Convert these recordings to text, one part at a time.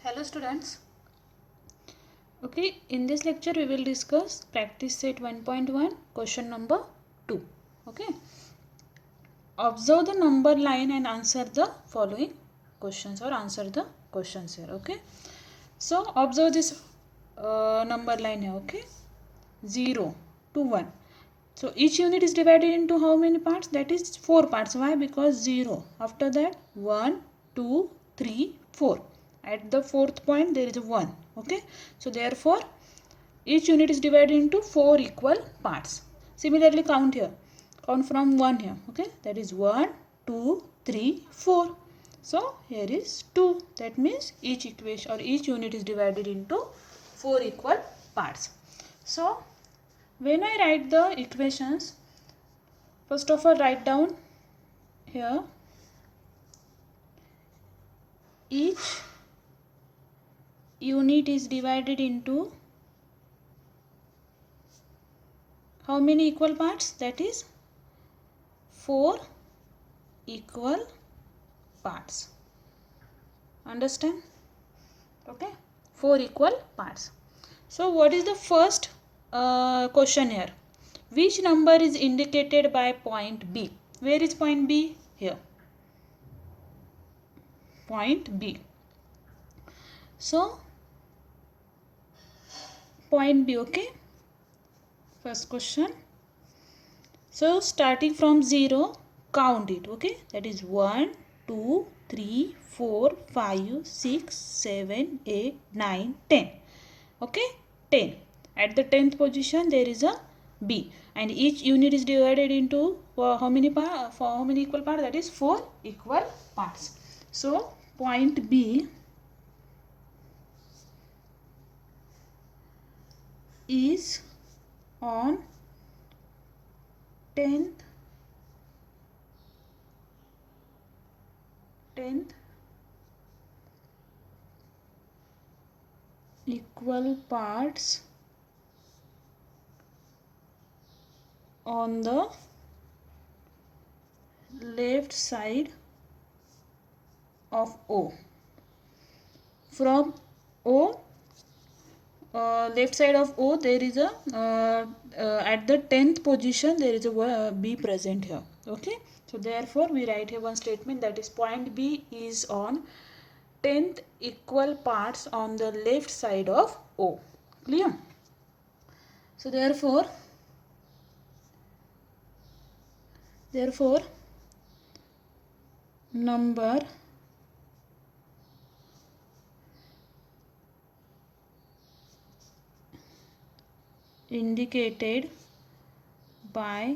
Hello students. Okay, in this lecture we will discuss practice set 1.1 question number 2. Okay, observe the number line and answer the following questions or answer the questions here. Okay, so observe this number line here. Okay, 0 to 1. So each unit is divided into how many parts? That is 4 parts. Why? Because 0. After that 1, 2, 3, 4. At the fourth point there is a 1. Okay. So therefore each unit is divided into 4 equal parts. Similarly count here. Count from 1 here. Okay. That is 1, 2, 3, 4. So here is 2. That means each equation or each unit is divided into 4 equal parts. So when I write the equations, first of all write down here each unit is divided into how many equal parts? That is 4 equal parts. Understand? Okay, 4 equal parts. So what is the first question here? Which number is indicated by point B? Where is point B? Here. Point B. So point B, okay. First question. So starting from 0, count it, okay. That is 1, 2, 3, 4, 5, 6, 7, 8, 9, 10. Okay, 10. At the 10th position there is a B, and each unit is divided into how many equal parts? That is 4 equal parts. So point B is on 10th equal parts on the left side of O. From O, left side of O there is a at the 10th position there is a B present here. Okay, so therefore we write here one statement, that is point B is on 10th equal parts on the left side of O. Clear? So therefore number indicated by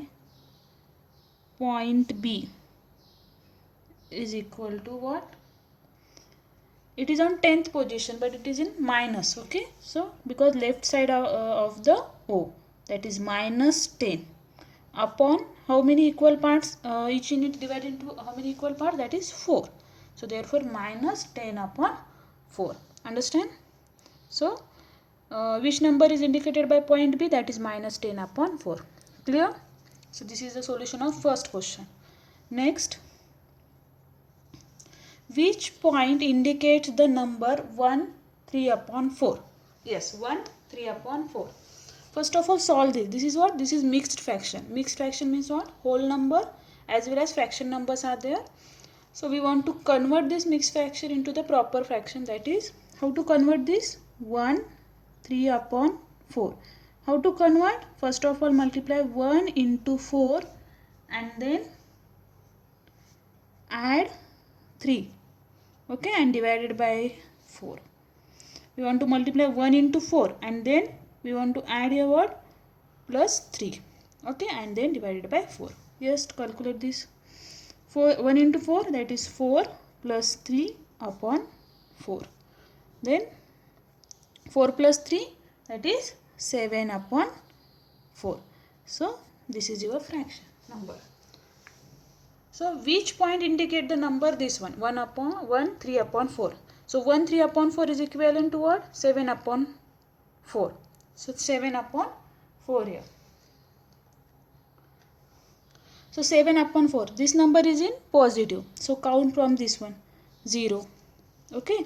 point B is equal to what? It is on 10th position, but it is in minus. Okay, so because left side of the O, that is minus 10 upon how many equal parts? Each unit divided into how many equal parts? That is 4. So therefore minus 10 upon 4. Understand? So which number is indicated by point B? That is minus 10 upon 4. Clear? So this is the solution of first question. Next, which point indicates the number 1, 3 upon 4? Yes, 1, 3 upon 4. First of all, solve this. This is what? This is mixed fraction. Mixed fraction means what? Whole number as well as fraction numbers are there. So we want to convert this mixed fraction into the proper fraction. That is, how to convert this? 1, 3 upon 4. How to convert? First of all, multiply 1 into 4 and then add 3. Okay, and divided by 4. We want to multiply 1 into 4 and then we want to add here what? Plus 3. Okay, and then divided by 4. Just calculate this. 1 into 4, that is 4 plus 3 upon 4. Then 4 plus 3, that is 7 upon 4. So this is your fraction number. So which point indicate the number? This one, 1, 3 upon 4. So 1, 3 upon 4 is equivalent to what? 7 upon 4. So 7 upon 4 here. So 7 upon 4. This number is in positive. So count from this one. 0. Okay.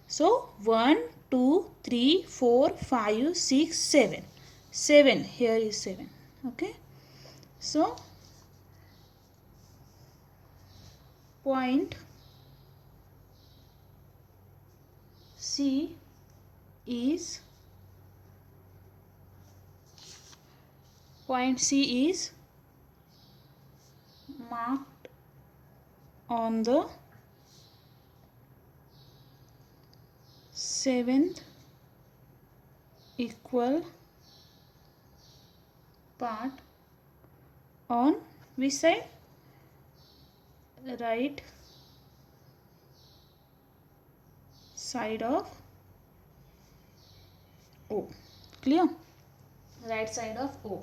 So 1, 2, 3, 4, 5, 6, 7. 7. Here is 7. Okay. So point C is marked on the 7th equal part on which side? Right side of O. Clear? Right side of O.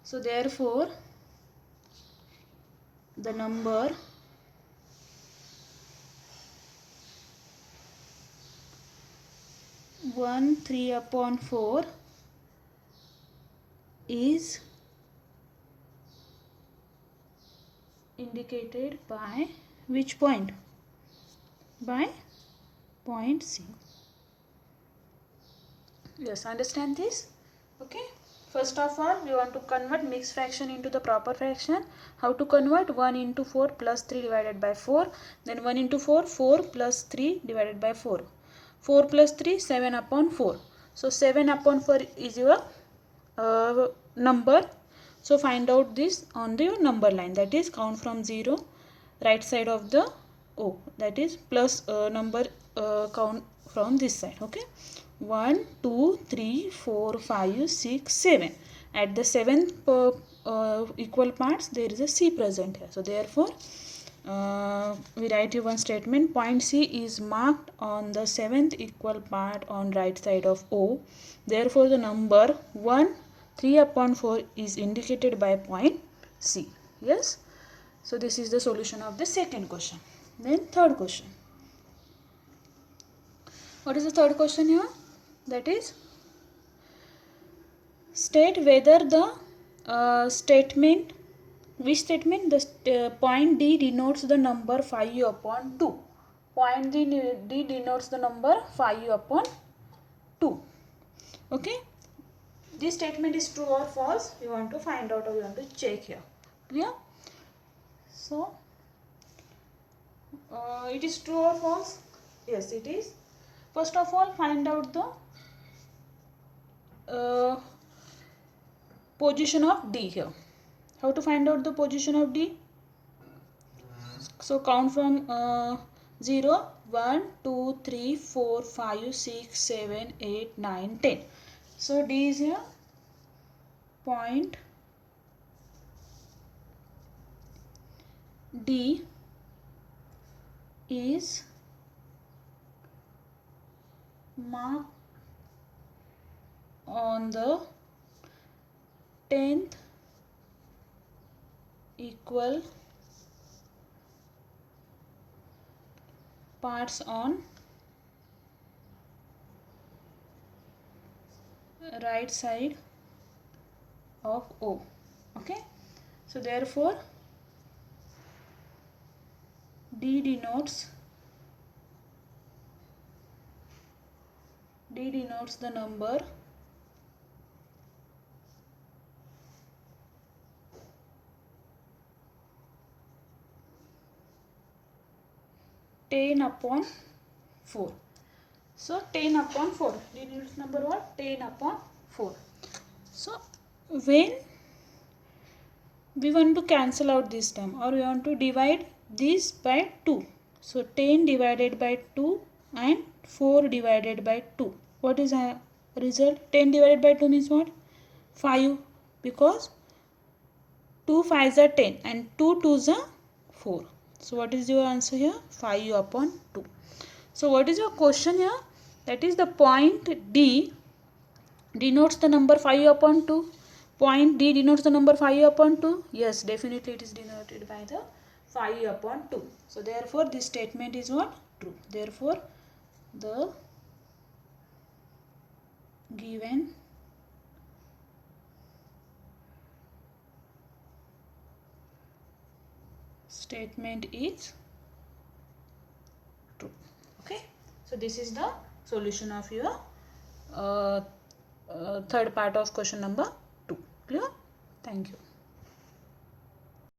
So therefore the number 1 3 upon 4 is indicated by which point? By point C. Yes, understand this? Okay. First of all, we want to convert mixed fraction into the proper fraction. How to convert? 1 into 4 plus 3 divided by 4. Then 1 into 4, 4 plus 3 divided by 4. 4 plus 3, 7 upon 4. So 7 upon 4 is your number. So find out this on the number line, that is count from 0 right side of the O, that is plus number count from this side. Okay, 1 2 3 4 5 6 7. At the 7th equal parts there is a C present here, so therefore we write you one statement. Point C is marked on the 7th equal part on right side of O. Therefore the number 1 3 upon 4 is indicated by point C. Yes. So this is the solution of the second question. Then third question. What is the third question here? That is, state whether the statement, which statement? The point D denotes the number 5 upon 2. Point D denotes the number 5 upon 2. Okay. This statement is true or false? We want to find out, or we want to check here. Clear? So, it is true or false? Yes, it is. First of all, find out the position of D here. How to find out the position of D? So count from 0, 1, 2, 3, 4, 5, 6, 7, 8, 9, 10. So D is here. Point D is marked on the 10th equal parts on right side of O. Okay. So therefore D denotes the number 10 upon 4. So 10 upon 4. D denotes number what? 10 upon 4. So when we want to cancel out this term, or we want to divide this by 2. So 10 divided by 2 and 4 divided by 2. What is our result? 10 divided by 2 means what? 5, because 2 5s are 10 and 2 2s are 4. So what is your answer here? 5 upon 2. So what is your question here? That is, the point D denotes the number 5 upon 2. Point D denotes the number 5 upon 2. Yes, definitely it is denoted by the 5 upon 2. So therefore this statement is what? True. Therefore the given statement is true. Okay. So this is the solution of your third part of question number 2. Clear? Thank you.